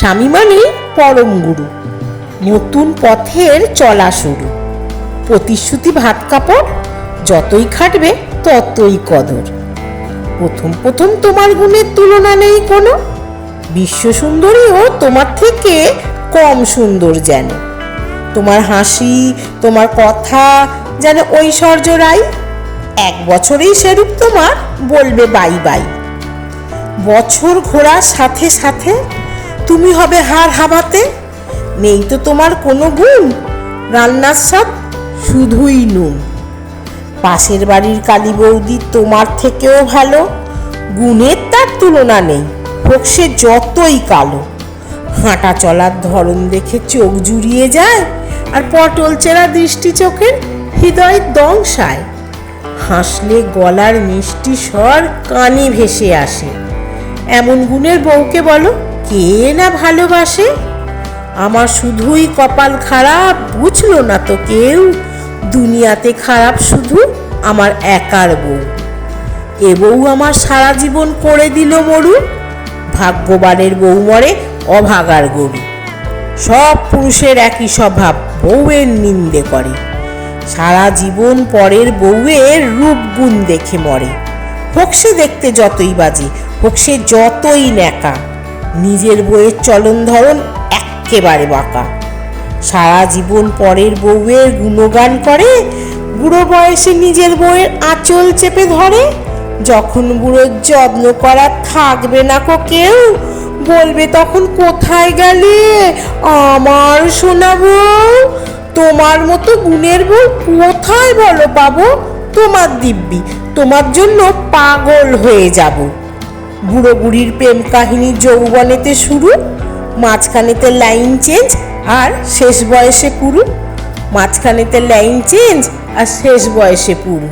স্বামী মানে পরম গুরু, নতুন পথের চলা শুরু। প্রতিশ্রুতি ভাত কাপড়, যতই খাটবে ততই কদর। প্রথম প্রথম তোমার গুণের তুলনা নেই কোনো, বিশ্ব সুন্দরীও তোমার থেকে কম সুন্দর যেন। তোমার হাসি, তোমার কথা যেন ঐশ্বর্য রায়, এক বছরেই সেরূপ তোমার বলবে বাই বাই। বছর ঘোরার সাথে সাথে তুমি হবে হার হাবাতে, নেই তো তোমার কোনো গুণ, রান্নার স্বাদ শুধুই নুন। পাশের বাড়ির কালী বৌদি তোমার থেকেও ভালো, গুণের তার তুলনা নেই, হোক সে যতই কালো। হাঁটা চলার ধরন দেখে চোখ জুড়িয়ে যায়, আর পটল চেরা দৃষ্টি চোখের হৃদয় দংশায়। হাসলে গলার মিষ্টি স্বর কানে ভেসে আসে, এমন গুণের বউকে বলো কে না ভালোবাসে। আমার শুধুই কপাল খারাপ, বুঝলো না তো কেউ, দুনিয়াতে খারাপ শুধু আমার একার বউ। এ বউ আমার সারা জীবন করে দিল মরু, ভাগ্যবানের বউ মরে অভাগার গরু। সব পুরুষের একই স্বভাব, বউয়ের নিন্দে করে, সারা জীবন পরের বউয়ের রূপ গুণ দেখে মরে। হোক সে দেখতে যতই বাজে, হোক সে যতই ন্যাকা, নিজের বউয়ের চলন ধরন এক্কেবারে বাঁকা। সারা জীবন পরের বউয়ের গুণগান করে, বুড়ো বয়সে নিজের বউয়ের আঁচল চেপে ধরে। যখন বুড়োর যত্ন করা থাকবে না কো কেউ, বলবে তখন কোথায় গেলে আমার সোনা বউ। তোমার মতো গুণের বউ কোথায় বলো পাবো, তোমার দিব্যি তোমার জন্য পাগল হয়ে যাব। বুড়ো বুড়ির প্রেম কাহিনী যৌবনেতে শুরু, মাঝখানেতে লাইন চেঞ্জ আর শেষ বয়সে পুরু। মাঝখানেতে লাইন চেঞ্জ আর শেষ বয়সে পুরু।